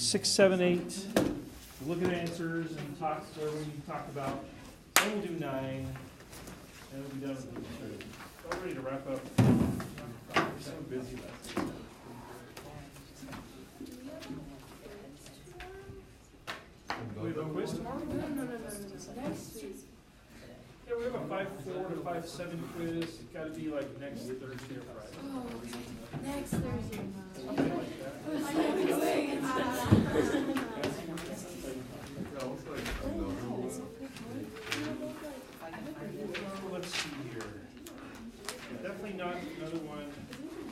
6, 7, 8. Look at answers and talk where we talk about. Then we'll do 9, and we'll be done with the 2. I'm ready to wrap up. I'm so busy last week. We have a quiz tomorrow? No. Next week. Yeah, we have a 5-4 to 5-7 quiz. It's got to be like next Thursday or Friday. Oh, next Thursday. Something like that. Let's see here. Definitely not another one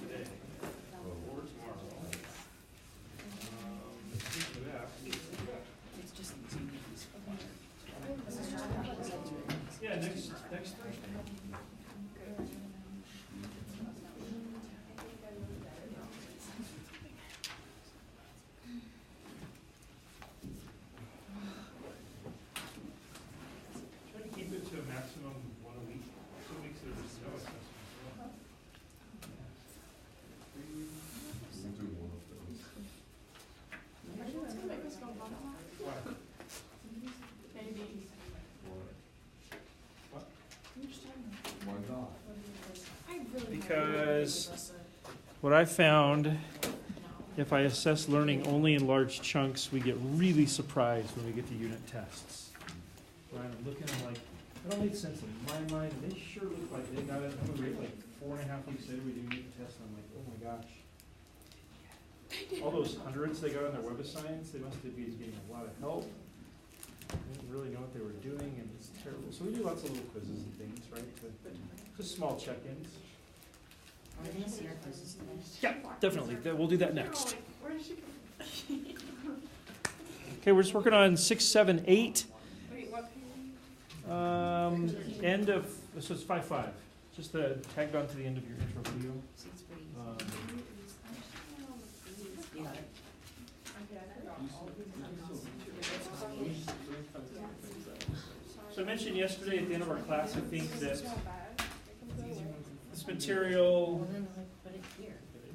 today or tomorrow. Yeah, next Thursday. Try to keep it to a maximum of 1 a week. 2 weeks there's no assessment. We'll do one of those. Why? Maybe. Why not? Because what I found, if I assess learning only in large chunks, we get really surprised when we get to unit tests. Right, I'm looking, I'm like, that all made sense in my mind. They sure look like they got it. I'm gonna rate like 4.5 weeks later we do unit tests, and I'm like, oh my gosh. All those hundreds they got on their web assignments, they must have been getting a lot of help. They didn't really know what they were doing, and it's terrible. So we do lots of little quizzes and things, right? Just small check-ins. Yeah, definitely. We'll do that next. Okay, we're just working on 6, 7, 8. Wait, what page? End of, so it's 5-5. Just tagged on to the end of your intro video. So I mentioned yesterday at the end of our class, I think that this material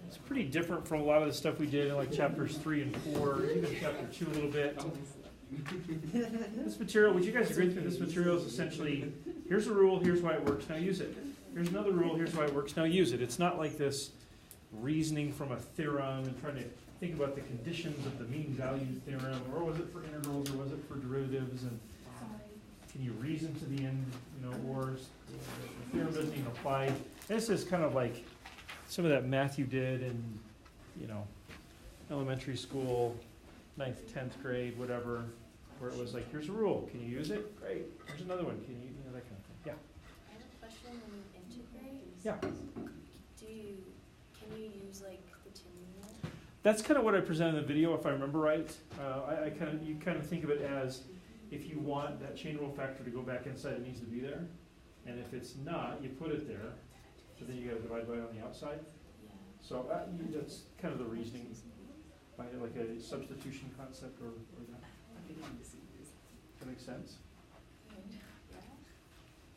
is pretty different from a lot of the stuff we did in like chapters 3 and 4, even chapter 2 a little bit. This material, would you guys agree that this material is essentially, here's a rule, here's why it works, now use it. Here's another rule, here's why it works, now use it. It's not like this reasoning from a theorem and trying to think about the conditions of the mean value theorem, or was it for integrals, or was it for derivatives, and can you reason to the end, or the theorem doesn't even apply. This is kind of like some of that math you did in, elementary school, 9th, 10th grade, whatever, where it was like, here's a rule, can you use it? Great. Here's another one, can you, that kind of thing. Yeah. I have a question when you integrate. Yeah. Can you use like the tin rule? That's kind of what I presented in the video, if I remember right. You kind of think of it as, if you want that chain rule factor to go back inside, it needs to be there. And if it's not, you put it there. So then you got to divide by on the outside. Yeah. So that's kind of the reasoning behind it, like a substitution concept or that. That makes sense?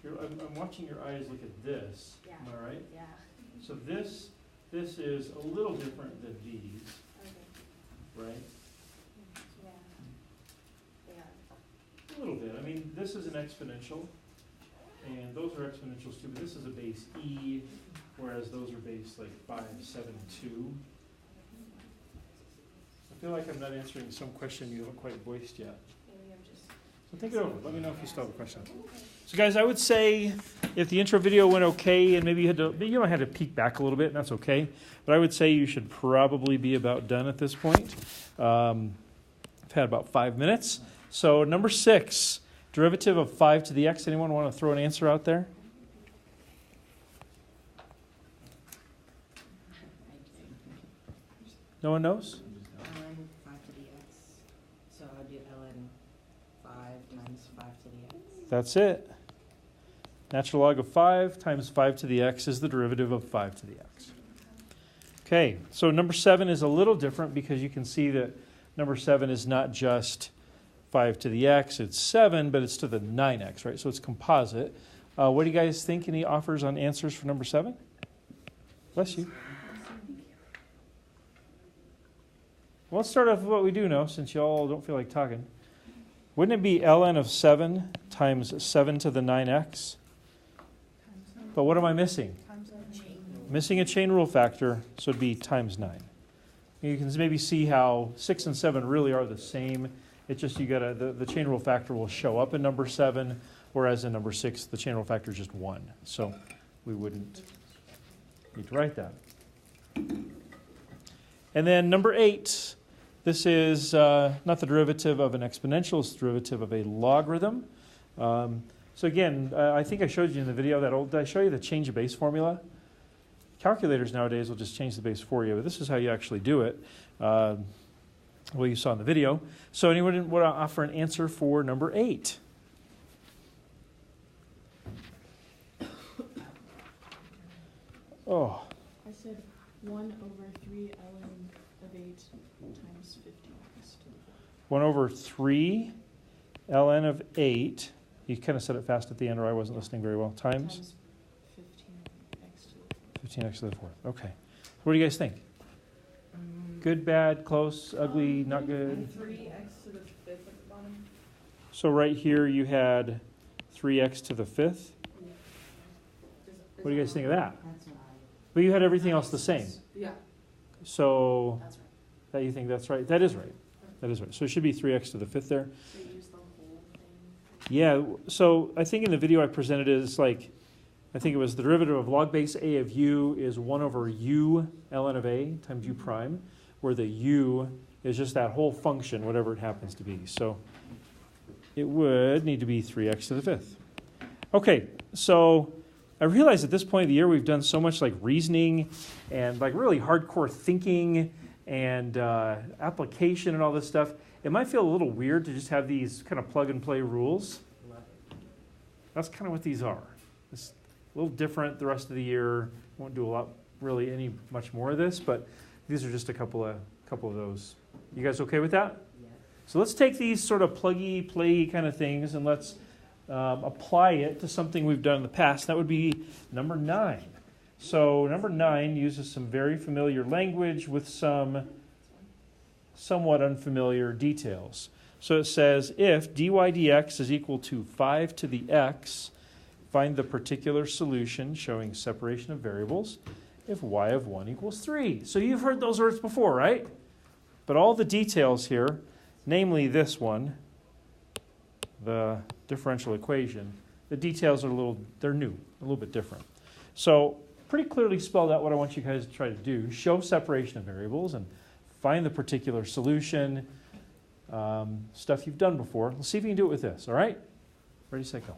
I'm watching your eyes look at this. Yeah. Am I right? Yeah. So this is a little different than these, Okay. right? Yeah. Yeah. A little bit. I mean, this is an exponential, and those are exponentials too, but this is a base e, whereas those are base like 5, 7, 2. I feel like I'm not answering some question you haven't quite voiced yet. Maybe I'm just. So think it over. Let me know if you still have a question. So guys, I would say if the intro video went okay, and maybe you might have to peek back a little bit, and that's okay. But I would say you should probably be about done at this point. I've had about 5 minutes. So number 6, derivative of 5 to the x. Anyone want to throw an answer out there? No one knows? ln 5 to the x. So I would do ln 5 times 5 to the x. That's it. Natural log of 5 times 5 to the x is the derivative of 5 to the x. Okay, so number 7 is a little different because you can see that number 7 is not just 5 to the x, it's 7, but it's to the 9x, right? So it's composite. What do you guys think? Any offers on answers for number 7? Bless you. Well, let's start off with what we do know, since y'all don't feel like talking. Wouldn't it be ln of 7 times 7 to the 9x? But what am I missing? Missing a chain rule factor, so it'd be times 9. You can maybe see how 6 and 7 really are the same. It's just you gotta the chain rule factor will show up in number 7, whereas in number 6 the chain rule factor is just 1. So we wouldn't need to write that. And then number 8, this is not the derivative of an exponential, it's the derivative of a logarithm. So again, I think I showed you in the video did I show you the change of base formula? Calculators nowadays will just change the base for you, but this is how you actually do it, what you saw in the video. So anyone want to offer an answer for number 8? Oh. I said 1 over 3 ln of 8 times 15. 1 over 3 ln of 8. You kind of said it fast at the end, or I wasn't listening very well. Times 15x to the 4th. Okay. What do you guys think? Good, bad, close, ugly, not good? 3x to the 5th at the bottom. So right here you had 3x to the 5th. What do you guys think of that? That's right. But you had everything else the same. Yeah. So That's right. that you think that's right? That is right. That is right. So it should be 3x to the 5th there. They use the whole thing. Yeah, so I think in the video I presented it as like, I think it was the derivative of log base a of u is 1 over u ln of a times u prime, where the u is just that whole function, whatever it happens to be. So it would need to be 3x to the 5th. Okay, so I realize at this point of the year we've done so much like reasoning and like really hardcore thinking and application and all this stuff. It might feel a little weird to just have these kind of plug and play rules. That's kind of what these are. It's a little different the rest of the year. Won't do a lot, really, much more of this, but these are just a couple of those. You guys okay with that? Yeah. So let's take these sort of pluggy, play kind of things and let's apply it to something we've done in the past. That would be number 9. So number 9 uses some very familiar language with some somewhat unfamiliar details. So it says, if dy dx is equal to 5 to the x, find the particular solution showing separation of variables if y of 1 equals 3. So you've heard those words before, right? But all the details here, namely this one, the differential equation, the details are they're new, a little bit different. So pretty clearly spelled out what I want you guys to try to do. Show separation of variables and find the particular solution, stuff you've done before. Let's see if you can do it with this, all right? Ready, set, go.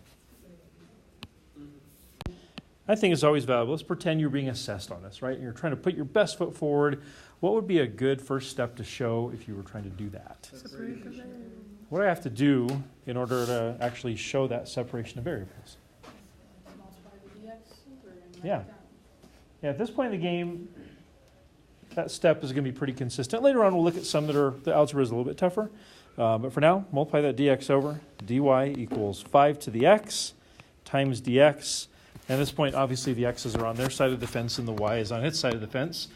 I think it's always valuable. Let's pretend you're being assessed on this, right? And you're trying to put your best foot forward. What would be a good first step to show if you were trying to do that? What do I have to do in order to actually show that separation of variables? Multiply the dx or write Yeah. it down. Yeah, at this point in the game, that step is going to be pretty consistent. Later on, we'll look at some the algebra is a little bit tougher. But for now, multiply that dx over. dy equals 5 to the x times dx. And at this point, obviously, the x's are on their side of the fence and the y is on its side of the fence.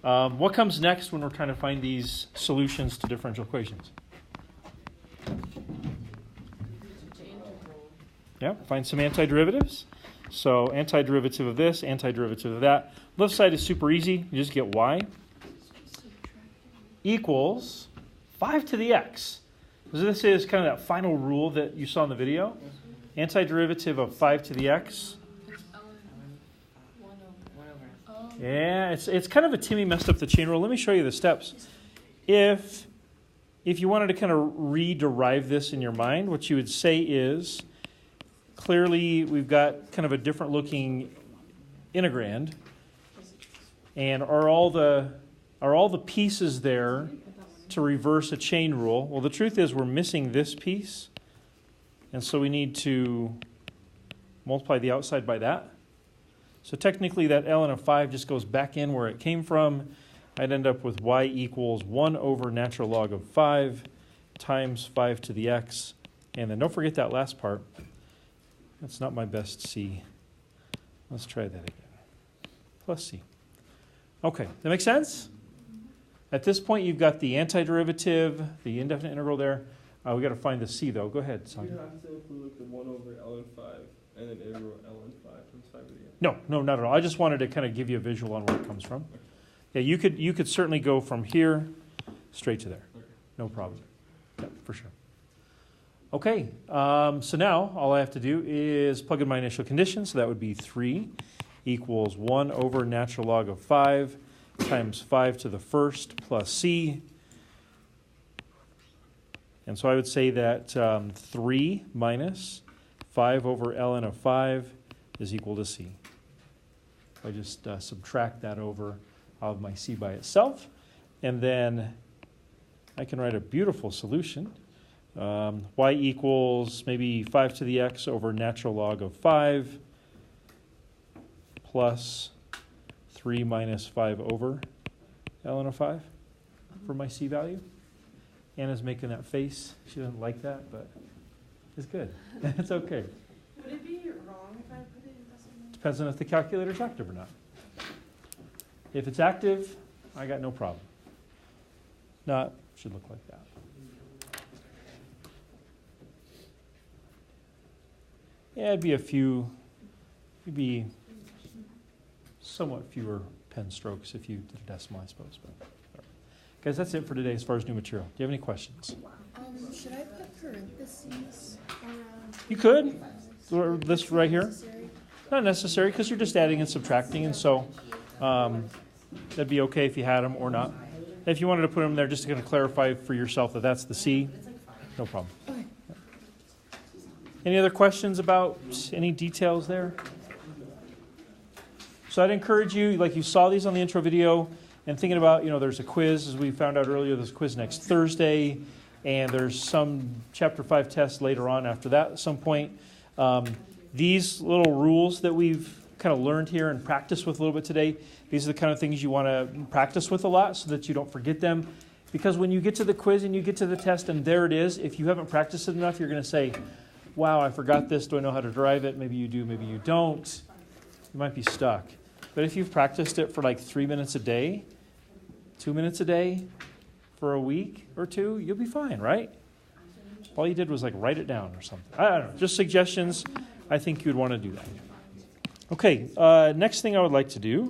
What comes next when we're trying to find these solutions to differential equations? Yeah, find some antiderivatives. So antiderivative of this, antiderivative of that. Left side is super easy. You just get y equals 5 to the x. So this is kind of that final rule that you saw in the video. Antiderivative of 5 to the x. Yeah, it's kind of a Timmy messed up the chain rule. Let me show you the steps. If you wanted to kind of re-derive this in your mind, what you would say is, clearly we've got kind of a different looking integrand. And are all the pieces there to reverse a chain rule? Well, the truth is we're missing this piece. And so we need to multiply the outside by that. So technically that ln of 5 just goes back in where it came from. I'd end up with y equals 1 over natural log of 5 times 5 to the x. And then don't forget that last part. That's not my best c. Let's try that again. Plus c. Okay, that makes sense? At this point, you've got the antiderivative, the indefinite integral there. We got to find the c, though. Go ahead, You Sanjay. have to include like the 1 over ln 5 and then integral ln 5 times 5 to the n. No, not at all. I just wanted to kind of give you a visual on where it comes from. Yeah, you could certainly go from here straight to there. Okay. No problem. Yeah, for sure. Okay, so now all I have to do is plug in my initial condition. So that would be 3 equals 1 over natural log of 5 times 5 to the first plus c. And so I would say that 3 minus 5 over ln of 5 is equal to c. I just subtract that over of my c by itself, and then I can write a beautiful solution. Y equals maybe 5 to the x over natural log of 5 plus 3 minus 5 over ln of 5 for my c value. Anna's making that face. She doesn't like that, but it's good. It's okay. Would it be wrong if I put it in decimal? Depends on if the calculator's active or not. If it's active, I got no problem. Not, should look like that. Yeah, it'd be somewhat fewer pen strokes if you did a decimal, I suppose. But guys, that's it for today as far as new material. Do you have any questions? Should I put parentheses around? You could. Or this right here. Necessary? Not necessary, because you're just adding and subtracting, and so that'd be okay if you had them or not. If you wanted to put them there just to kind of clarify for yourself that that's the C, no problem. Okay. Any other questions about any details there? So I'd encourage you, like you saw these on the intro video, and thinking about, there's a quiz, as we found out earlier, there's a quiz next Thursday, and there's some Chapter 5 tests later on after that at some point. These little rules that we've kind of learned here and practiced with a little bit today, these are the kind of things you want to practice with a lot so that you don't forget them. Because when you get to the quiz and you get to the test and there it is, if you haven't practiced it enough, you're going to say, wow, I forgot this. Do I know how to drive it? Maybe you do, maybe you don't. You might be stuck. But if you've practiced it for like 3 minutes a day, 2 minutes a day, for a week or two, you'll be fine, right? All you did was like write it down or something. I don't know. Just suggestions. I think you'd want to do that. Okay, next thing I would like to do